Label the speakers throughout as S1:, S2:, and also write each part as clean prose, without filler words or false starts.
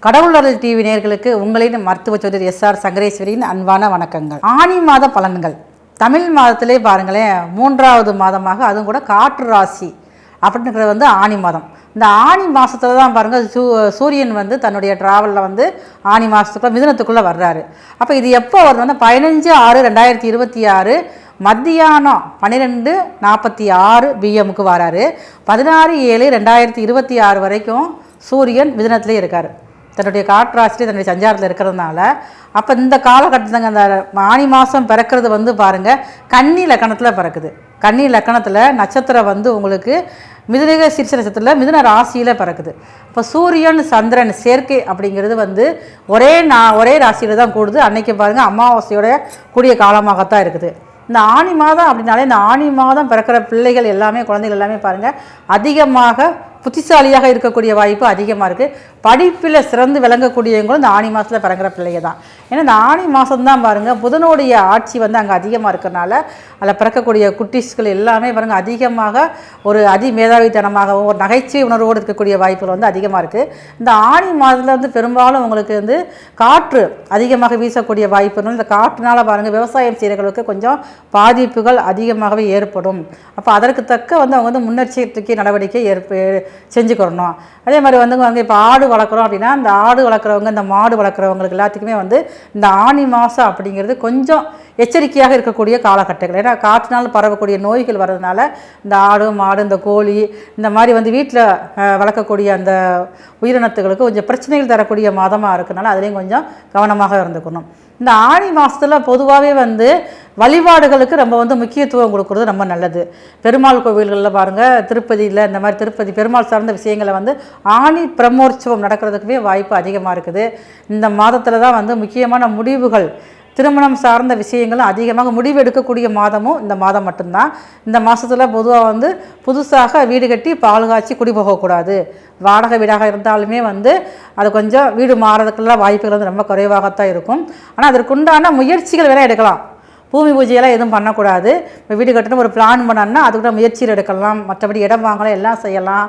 S1: கடவுள் அருள் டிவி நேயர்களுக்கு உங்களின் மருத்துவ ஜோதிடர் எஸ்ஆர் சங்கரேஸ்வரியின் அன்பான வணக்கங்கள். ஆனி மாத பலன்கள். தமிழ் மாதத்திலே பாருங்களேன், 3வது மாதமாக அதுவும் கூட காற்று ராசி அப்படிங்கிறது ஆனி மாதம். இந்த ஆனி மாதத்தில் தான் பாருங்கள் சூரியன் தன்னுடைய ட்ராவலில் ஆனி மாதத்துக்குள்ள மிதுனத்துக்குள்ளே வர்றாரு. அப்போ இது எப்போ வருதுன்னா 15/6/2026 மத்தியானம் 12:46 பிஎம்முக்கு வராரு. 16/7/2026 வரைக்கும் சூரியன் மிதுனத்திலே இருக்கார். தன்னுடைய காற்றாசிலே தன்னுடைய சஞ்சாரத்தில் இருக்கிறதுனால அப்போ இந்த காலகட்டத்துங்க அந்த ஆனி மாதம் பிறக்கிறது பாருங்கள் கன்னி லக்கணத்தில் பிறக்குது. கன்னி லக்கணத்தில் நட்சத்திரம் உங்களுக்கு மிதுன சீர்ஷ நட்சத்திரத்தில் மிதுன ராசியில் பிறக்குது. இப்போ சூரியன் சந்திரன் சேர்க்கை அப்படிங்கிறது ஒரே ராசியில் தான் கூடுது. அன்றைக்கி பாருங்கள் அமாவாசையோட கூடிய காலமாகத்தான் இருக்குது. இந்த ஆனி மாதம் அப்படின்னாலே இந்த ஆனி மாதம் பிறக்கிற பிள்ளைகள் எல்லாமே குழந்தைகள் எல்லாமே பாருங்கள் அதிகமாக புத்திசாலியாக இருக்கக்கூடிய வாய்ப்பு அதிகமாக இருக்குது. படிப்பில் சிறந்து விளங்கக்கூடியவங்களும் இந்த ஆனி மாதத்தில் பிறக்கிற பிள்ளைங்க தான். ஏன்னா இந்த ஆனி மாதம்தான் பாருங்கள் புதனுடைய ஆட்சி அங்கே அதிகமாக இருக்கிறனால அதில் பிறக்கக்கூடிய குட்டீஸ்கள் எல்லாமே பாருங்கள் அதிகமாக ஒரு மேதாவித்தனமாகவும் ஒரு நகைச்சுவை உணர்வோடு இருக்கக்கூடிய வாய்ப்புகள் அதிகமாக இருக்குது. இந்த ஆனி மாதத்தில் பெரும்பாலும் உங்களுக்கு காற்று அதிகமாக வீசக்கூடிய வாய்ப்புகள். இந்த காற்றுனால பாருங்கள் விவசாயம் செய்கிறவர்களுக்கு கொஞ்சம் பாதிப்புகள் அதிகமாகவே ஏற்படும். அப்போ அதற்கு தக்க அவங்க முன்னெச்சரிக்கை நடவடிக்கை செஞ்சுக்கிறணும். அதே மாதிரி அங்கே இப்போ ஆடு வளர்க்குறோம் அப்படின்னா இந்த ஆடு வளர்க்குறவங்க இந்த மாடு வளர்க்குறவங்களுக்கு எல்லாத்துக்குமே இந்த ஆனி மாதம் அப்படிங்கிறது கொஞ்சம் எச்சரிக்கையாக இருக்கக்கூடிய காலகட்டங்கள். ஏன்னா காற்றினால் பரவக்கூடிய நோய்கள் வர்றதுனால இந்த ஆடு மாடு இந்த கோழி இந்த மாதிரி வீட்டில் வளர்க்கக்கூடிய அந்த உயிரினத்துகளுக்கு கொஞ்சம் பிரச்சனைகள் தரக்கூடிய மாதமாக இருக்கிறனால அதுலேயும் கொஞ்சம் கவனமாக இருந்துக்கணும். இந்த ஆனி மாதத்தில் பொதுவாகவே வழிபாடுகளுக்கு ரொம்ப முக்கியத்துவம் கொடுக்குறது ரொம்ப நல்லது. பெருமாள் கோவில்களில் பாருங்கள் திருப்பதியில் இந்த மாதிரி திருப்பதி பெருமாள் சார்ந்த விஷயங்களை ஆனி பிரம்மோற்சவம் நடக்கிறதுக்குமே வாய்ப்பு அதிகமாக இருக்குது. இந்த மாதத்தில் தான் முக்கியமான முடிவுகள் திருமணம் சார்ந்த விஷயங்களும் அதிகமாக முடிவு எடுக்கக்கூடிய மாதமும் இந்த மாதம் மட்டும்தான். இந்த மாதத்தில் பொதுவாக புதுசாக வீடு கட்டி பால் காய்ச்சி குடி போகக்கூடாது. வாடகை வீடாக இருந்தாலுமே அது கொஞ்சம் வீடு மாறதுக்கெல்லாம் வாய்ப்புகள் ரொம்ப குறைவாகத்தான் இருக்கும். ஆனால் அதற்குண்டான முயற்சிகள் வேணால் எடுக்கலாம். பூமி பூஜையெல்லாம் எதுவும் பண்ணக்கூடாது. இப்போ வீடு கட்டணும் ஒரு பிளான் பண்ணோன்னா அதுக்கூட முயற்சியில் எடுக்கலாம். மற்றபடி இடம் வாங்கலாம், எல்லாம் செய்யலாம்.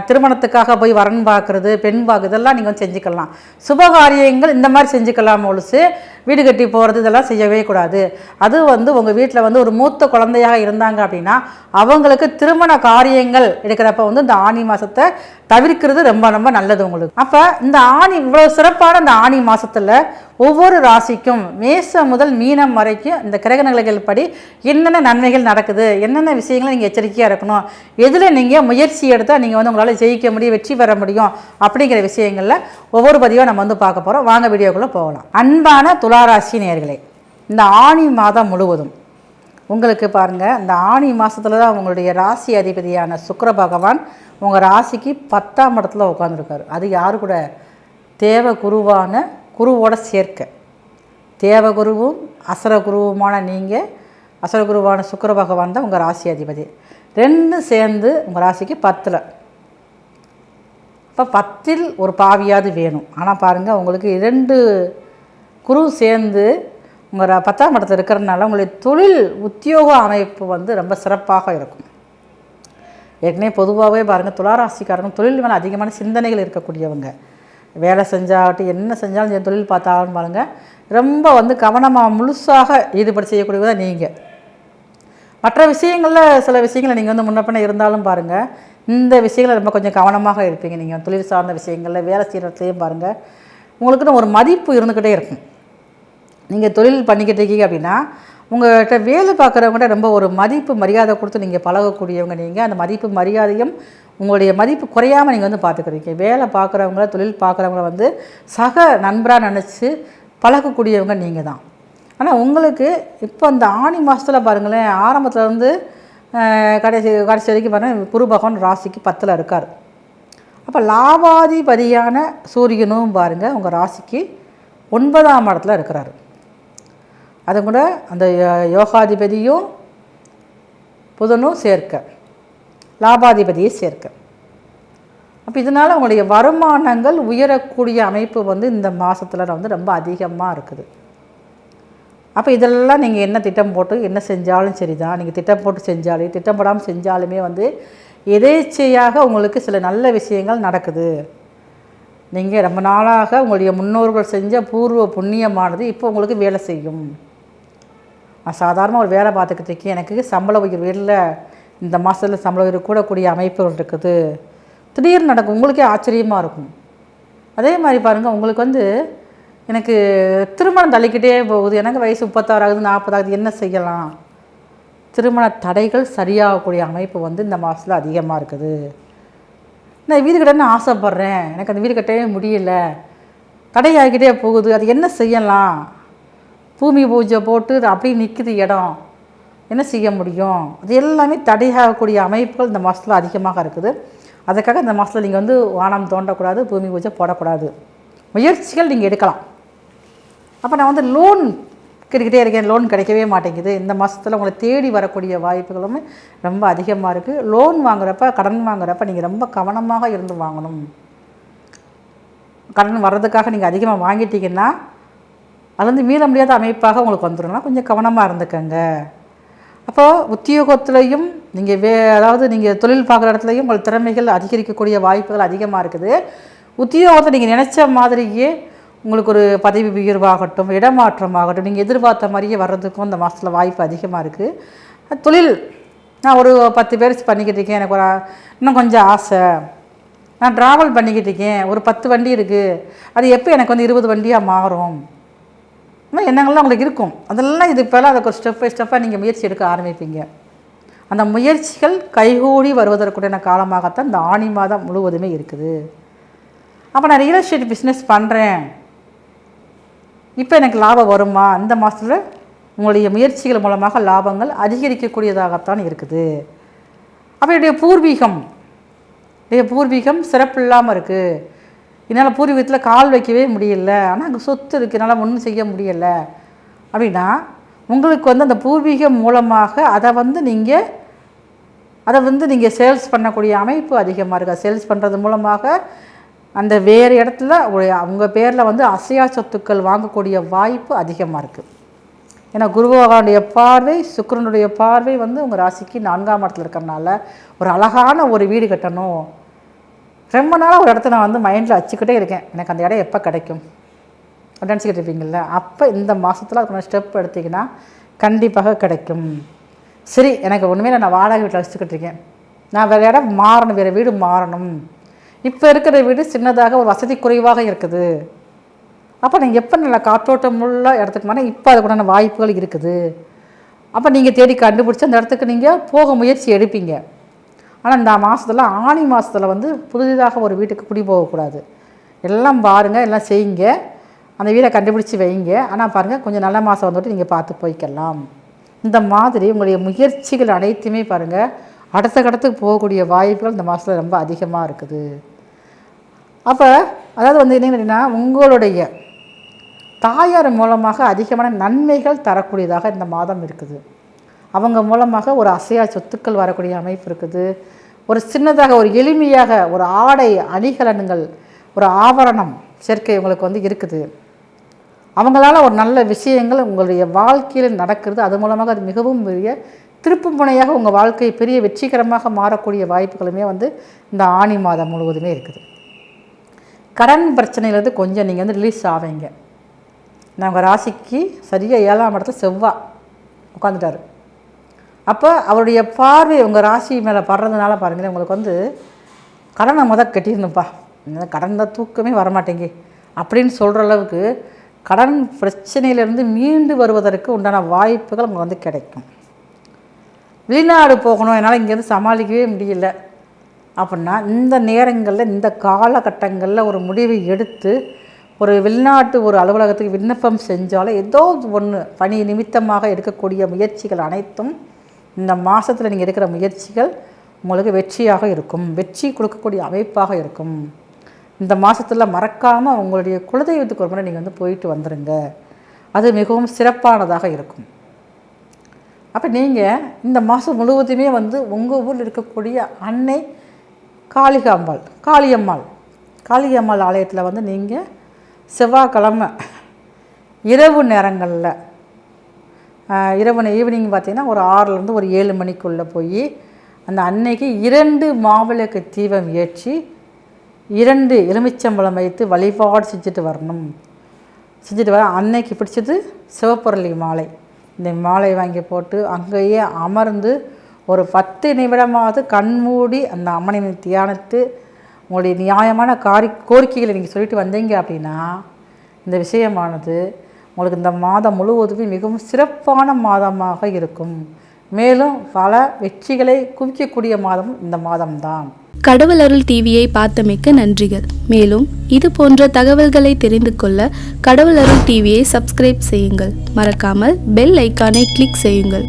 S1: திருமணத்துக்காக போய் வரன் பார்க்குறது பெண் பார்க்குறது இதெல்லாம் நீங்கள் செஞ்சுக்கலாம். சுபகாரியங்கள் இந்த மாதிரி செஞ்சுக்கலாம். ஒழுசு வீடு கட்டி போகிறது இதெல்லாம் செய்யவே கூடாது. அது உங்கள் வீட்டில் ஒரு மூத்த குழந்தையாக இருந்தாங்க அப்படின்னா அவங்களுக்கு திருமண காரியங்கள் எடுக்கிறப்ப இந்த ஆனி மாதத்தை தவிர்க்கிறது ரொம்ப ரொம்ப நல்லது உங்களுக்கு. அப்போ இந்த ஆனி இவ்வளோ சிறப்பான இந்த ஆனி மாதத்தில் ஒவ்வொரு ராசிக்கும் மேசம் முதல் மீனம் வரைக்கும் இந்த கிரக நிலைகள் படி என்னென்ன நன்மைகள் நடக்குது, என்னென்ன விஷயங்களை நீங்கள் எச்சரிக்கையாக இருக்கணும், எதில் நீங்கள் முயற்சி எடுத்தால் நீங்கள் உங்களால் ஜெயிக்க முடியும், வெற்றி பெற முடியும் அப்படிங்கிற விஷயங்களில் ஒவ்வொரு பதிவாக நம்ம பார்க்க போகிறோம். வாங்க வீடியோக்குள்ளே போகலாம். அன்பான துளாராசி நேயர்களே, இந்த ஆனி மாதம் முழுவதும் உங்களுக்கு பாருங்கள் இந்த ஆனி மாதத்தில் தான் உங்களுடைய ராசி அதிபதியான சுக்கிர பகவான் உங்கள் ராசிக்கு 10ஆம் இடத்துல உட்காந்துருக்காரு. அது யாரு கூட? தேவகுருவான குருவோட சேர்க்க. தேவகுருவும் அசுரகுருவுமான நீங்கள் அசுரகுருவான சுக்கிர பகவான் தான் உங்கள் ராசி அதிபதி. ரெண்டும் சேர்ந்து உங்கள் ராசிக்கு 10ல். இப்போ 10ல் ஒரு பாவியாவது வேணும். ஆனால் பாருங்கள் உங்களுக்கு 2 குரு சேர்ந்து உங்கள் 10ஆம் இடத்துல இருக்கிறதுனால உங்களுடைய தொழில் உத்தியோக அமைப்பு ரொம்ப சிறப்பாக இருக்கும். ஏற்கனவே பொதுவாகவே பாருங்கள் துளாராசிக்காரங்க தொழில் மேலே அதிகமான சிந்தனைகள் இருக்கக்கூடியவங்க. வேலை செஞ்சாகட்டும் என்ன செஞ்சாலும் தொழில் பார்த்தாலும் பாருங்கள் ரொம்ப கவனமாக முழுசாக ஈடுபட்டு செய்யக்கூடியதாக நீங்கள். மற்ற விஷயங்களில் சில விஷயங்களை நீங்கள் முன்ன பின்ன இருந்தாலும் பாருங்கள் இந்த விஷயங்களை ரொம்ப கொஞ்சம் கவனமாக இருப்பீங்க. நீங்கள் தொழில் சார்ந்த விஷயங்களில் வேலை செய்கிறதுலேயும் பாருங்கள் உங்களுக்குன்னு ஒரு மதிப்பு இருந்துக்கிட்டே இருக்கும். நீங்கள் தொழில் பண்ணிக்கிட்டு இருக்கீங்க அப்படின்னா உங்கள்கிட்ட வேலை பார்க்குறவங்கள்ட்ட ரொம்ப ஒரு மதிப்பு மரியாதை கொடுத்து நீங்கள் பழகக்கூடியவங்க. நீங்கள் அந்த மதிப்பு மரியாதையும் உங்களுடைய மதிப்பு குறையாமல் நீங்கள் பார்த்துக்கிறீங்க. வேலை பார்க்குறவங்கள தொழில் பார்க்குறவங்கள சக நண்பராக நினச்சி பழகக்கூடியவங்க நீங்கள் தான். ஆனால் உங்களுக்கு இப்போ இந்த ஆனி மாதத்தில் பாருங்களேன் ஆரம்பத்தில் கடைசி வரைக்கும் பாருங்கள் குரு பகவான் ராசிக்கு 10ல் இருக்கார். அப்போ லாபாதிபதியான சூரியனும் பாருங்கள் உங்கள் ராசிக்கு 9ஆம் இடத்துல இருக்கிறாரு. அது கூட அந்த யோகாதிபதியும் புதனும் சேர்க்க, லாபாதிபதியை சேர்க்க. அப்போ இதனால் உங்களுடைய வருமானங்கள் உயரக்கூடிய அமைப்பு இந்த மாதத்தில் ரொம்ப அதிகமாக இருக்குது. அப்போ இதெல்லாம் நீங்கள் என்ன திட்டம் போட்டு என்ன செஞ்சாலும் சரி தான். நீங்கள் திட்டம் போட்டு செஞ்சாலும் திட்டம் போடாமல் செஞ்சாலுமே எதேச்சையாக உங்களுக்கு சில நல்ல விஷயங்கள் நடக்குது. நீங்கள் ரொம்ப நாளாக உங்களுடைய முன்னோர்கள் செஞ்ச பூர்வ புண்ணியமானது இப்போ உங்களுக்கு வேலை செய்யும். நான் சாதாரணமாக ஒரு வேலை பார்த்துக்கிட்டு இருக்கேன், எனக்கு சம்பள உயர்வு இல்லை, இந்த மாதத்தில் சம்பள உயர்வு கூடக்கூடிய அமைப்புகள் இருக்குது, திடீர்னு நடக்கும். உங்களுக்கே ஆச்சரியமாக இருக்கும். அதே மாதிரி பாருங்கள், உங்களுக்கு வந்து எனக்கு திருமணம் தள்ளிக்கிட்டே போகுது, எனக்கு வயசு 36 ஆகுது 40 ஆகுது, என்ன செய்யலாம்? திருமண தடைகள் சரியாகக்கூடிய அமைப்பு வந்து இந்த மாதத்தில் அதிகமாக இருக்குது. நான் வீடு கட்டணும்னு ஆசைப்பட்றேன், எனக்கு அந்த வீடு கட்டவே முடியல, தடையாகிக்கிட்டே போகுது, அது என்ன செய்யலாம்? பூமி பூஜை போட்டு அப்படியே நிற்குது இடம், என்ன செய்ய முடியும்? அது எல்லாமே தடையாகக்கூடிய அமைப்புகள் இந்த மாதத்தில் அதிகமாக இருக்குது. அதுக்காக இந்த மாதத்தில் நீங்கள் வந்து வானம் தோண்டக்கூடாது, பூமி பூஜை போடக்கூடாது. முயற்சிகள் நீங்கள் எடுக்கலாம். அப்போ நான் வந்து லோன் கேட்டுக்கிட்டே இருக்கேன், லோன் கிடைக்கவே மாட்டேங்குது. இந்த மாதத்தில் உங்களை தேடி வரக்கூடிய வாய்ப்புகளும் ரொம்ப அதிகமாக இருக்குது. லோன் வாங்குறப்ப, கடன் வாங்குறப்ப நீங்கள் ரொம்ப கவனமாக இருந்து வாங்கணும். கடன் வர்றதுக்காக நீங்கள் அதிகமாக வாங்கிட்டீங்கன்னா அது வந்து மீள முடியாத அமைப்பாக உங்களுக்கு வந்துடும்னா கொஞ்சம் கவனமாக இருந்துக்கங்க. அப்போது உத்தியோகத்துலேயும் நீங்கள் அதாவது நீங்கள் தொழில் பார்க்குற இடத்துலையும் உங்கள் திறமைகள் அதிகரிக்கக்கூடிய வாய்ப்புகள் அதிகமாக இருக்குது. உத்தியோகத்தை நீங்கள் நினச்ச மாதிரியே உங்களுக்கு ஒரு பதவி உயர்வாகட்டும், இடமாற்றமாகட்டும், நீங்கள் எதிர்பார்த்த மாதிரியே வர்றதுக்கும் இந்த மாதத்தில் வாய்ப்பு அதிகமாக இருக்குது. தொழில் நான் ஒரு 10 பேர் பண்ணிக்கிட்டு இருக்கேன், எனக்கு ஒரு இன்னும் கொஞ்சம் ஆசை, நான் ட்ராவல் பண்ணிக்கிட்டு இருக்கேன், ஒரு 10 வண்டி இருக்குது, அது எப்போ எனக்கு வந்து 20 வண்டியாக மாறும், இன்னும் எண்ணங்கள்லாம் உங்களுக்கு இருக்கும். அதெல்லாம் இது இப்போலாம் அதுக்கு ஒரு ஸ்டெப் பை ஸ்டெப்பாக நீங்கள் முயற்சி எடுக்க ஆரம்பிப்பீங்க. அந்த முயற்சிகள் கைகூடி வருவதற்குடைய காலமாகத்தான் இந்த ஆனி மாதம் முழுவதுமே இருக்குது. அப்போ நான் ரியல் எஸ்டேட் பிஸ்னஸ் பண்ணுறேன், இப்போ எனக்கு லாபம் வருமா? இந்த மாதத்தில் உங்களுடைய முயற்சிகள் மூலமாக லாபங்கள் அதிகரிக்கக்கூடியதாகத்தான் இருக்குது. அப்போ என்னுடைய பூர்வீகம் சிறப்பு இல்லாமல் இருக்குது, என்னால் பூர்வீகத்தில் கால் வைக்கவே முடியல, ஆனால் அங்கே சொத்து இருக்குது, என்னால் ஒன்றும் செய்ய முடியலை அப்படின்னா உங்களுக்கு வந்து அந்த பூர்வீகம் மூலமாக அதை வந்து நீங்கள் சேல்ஸ் பண்ணக்கூடிய அமைப்பு அதிகமாக இருக்குது. சேல்ஸ் பண்ணுறது மூலமாக அந்த வேறு இடத்துல உங்கள் பேரில் வந்து அசையா சொத்துக்கள் வாங்கக்கூடிய வாய்ப்பு அதிகமாக இருக்குது. ஏன்னா குரு பகவானுடைய பார்வை, சுக்கிரனுடைய பார்வை வந்து உங்கள் ராசிக்கு 4ஆம் இடத்துல இருக்கிறனால ஒரு அழகான ஒரு வீடு கட்டணும். ரொம்ப நாளாக ஒரு இடத்த நான் வந்து மைண்டில் வச்சுக்கிட்டே இருக்கேன், எனக்கு அந்த இடம் எப்போ கிடைக்கும் அப்படின்னு நினச்சிக்கிட்டு இருப்பீங்கள்ல, அப்போ இந்த மாதத்தில் அதுக்கான ஸ்டெப் எடுத்திங்கன்னா கண்டிப்பாக கிடைக்கும். சரி, எனக்கு ஒன்றுமே நான் வாடகை வீட்டில் வச்சுக்கிட்டு இருக்கேன், நான் வேறு இடம் மாறணும், வேறு வீடு மாறணும், இப்போ இருக்கிற வீடு சின்னதாக ஒரு வசதி குறைவாக இருக்குது, அப்போ நீங்கள் எப்போ நல்லா காற்றோட்டம் உள்ள இடத்துக்கு மாறினா இப்போ அதுக்குண்டான வாய்ப்புகள் இருக்குது. அப்போ நீங்கள் தேடி கண்டுபிடிச்சி அந்த இடத்துக்கு நீங்கள் போக முயற்சி எடுப்பீங்க. ஆனால் இந்த மாதத்தில் ஆனி மாதத்தில் வந்து புதிதாக ஒரு வீட்டுக்கு குடி போகக்கூடாது. எல்லாம் பாருங்கள், எல்லாம் செய்யுங்க, அந்த வீடை கண்டுபிடிச்சி வைங்க. ஆனால் பாருங்கள், கொஞ்சம் நல்ல மாதம் வந்துட்டு நீங்கள் பார்த்து போய்க்கலாம். இந்த மாதிரி உங்களுடைய முயற்சிகள் அனைத்துமே பாருங்கள் அடுத்த கடத்துக்கு போகக்கூடிய வாய்ப்புகள் இந்த மாதத்தில் ரொம்ப அதிகமாக இருக்குது. அப்போ அதாவது வந்து என்னென்னா, உங்களுடைய தாயார் மூலமாக அதிகமான நன்மைகள் தரக்கூடியதாக இந்த மாதம் இருக்குது. அவங்க மூலமாக ஒரு அசையா சொத்துக்கள் வரக்கூடிய அமைப்பு இருக்குது. ஒரு சின்னதாக ஒரு எளிமையாக ஒரு ஆடை அணிகலன்கள், ஒரு ஆபரணம் சேர்க்கை உங்களுக்கு வந்து இருக்குது. அவங்களால ஒரு நல்ல விஷயங்கள் உங்களுடைய வாழ்க்கையில் நடக்கிறது. அது மூலமாக அது மிகவும் பெரிய திருப்பு முனையாக உங்கள் வாழ்க்கை பெரிய வெற்றிகரமாக மாறக்கூடிய வாய்ப்புகளுமே வந்து இந்த ஆனி மாதம் முழுவதுமே இருக்குது. கடன் பிரச்சனையிலேருந்து கொஞ்சம் நீங்கள் வந்து ரிலீஸ் ஆவீங்க. நான் உங்கள் ராசிக்கு சரியாக 7ஆம் இடத்துல செவ்வாய் உட்காந்துட்டார். அப்போ அவருடைய பார்வை உங்கள் ராசி மேலே படுறதுனால பாருங்களேன், உங்களுக்கு வந்து கடனை கட்டிடணும்ப்பா, இந்த கடன் தான் தூக்கமே வரமாட்டேங்க அப்படின்னு சொல்கிற அளவுக்கு கடன் பிரச்சனையிலேருந்து மீண்டு வருவதற்கு உண்டான வாய்ப்புகள் உங்களுக்கு வந்து கிடைக்கும். வெளிநாடு போகணும், என்னால் இங்கேருந்து சமாளிக்கவே முடியல அப்படின்னா இந்த நேரங்களில், இந்த காலகட்டங்களில் ஒரு முடிவை எடுத்து ஒரு வெளிநாட்டு ஒரு அலுவலகத்துக்கு விண்ணப்பம் செஞ்சாலும் ஏதோ ஒன்று பணி நிமித்தமாக எடுக்கக்கூடிய முயற்சிகள் அனைத்தும் இந்த மாதத்தில் நீங்கள் எடுக்கிற முயற்சிகள் உங்களுக்கு வெற்றியாக இருக்கும், வெற்றி கொடுக்கக்கூடிய அமைப்பாக இருக்கும். இந்த மாதத்தில் மறக்காமல் உங்களுடைய குலதெய்வத்துக்கு ஒரு முறை நீங்கள் வந்து போயிட்டு வந்துடுங்க, அது மிகவும் சிறப்பானதாக இருக்கும். அப்போ நீங்கள் இந்த மாதம் முழுவதுமே வந்து உங்கள் ஊரில் இருக்கக்கூடிய அன்னை காளியம்மாள் ஆலயத்தில் வந்து நீங்கள் செவ்வாய்க்கிழமை இரவு நேரங்களில் ஈவினிங் பார்த்திங்கன்னா ஒரு 6லேருந்து ஒரு 7 மணிக்குள்ளே போய் அந்த அன்னைக்கு 2 மாவிளக்கு தீபம் ஏற்றி 2 எலுமிச்சம்பழம் வைத்து வழிபாடு செஞ்சுட்டு வரணும். செஞ்சுட்டு வர அன்னைக்கு பிடிச்சது சிவப்புரளி மாலை. இந்த மாலை வாங்கி போட்டு அங்கேயே அமர்ந்து ஒரு 10 நிமிடமாவது கண்மூடி அந்த அம்மனின் தியானித்து உங்களுடைய நியாயமான கோரிக்கைகளை நீங்கள் சொல்லிட்டு வந்தீங்க அப்படின்னா இந்த விஷயமானது உங்களுக்கு இந்த மாதம் முழுவதுமே மிகவும் சிறப்பான மாதமாக இருக்கும். மேலும் பல வெற்றிகளை குவிக்கக்கூடிய மாதம் இந்த மாதம்தான்.
S2: கடவுள் அருள் டிவியை பார்த்தமைக்க நன்றிகள். மேலும் இது போன்ற தகவல்களை தெரிந்து கொள்ள கடவுள் அருள் டிவியை சப்ஸ்கிரைப் செய்யுங்கள். மறக்காமல் பெல் ஐக்கானை கிளிக் செய்யுங்கள்.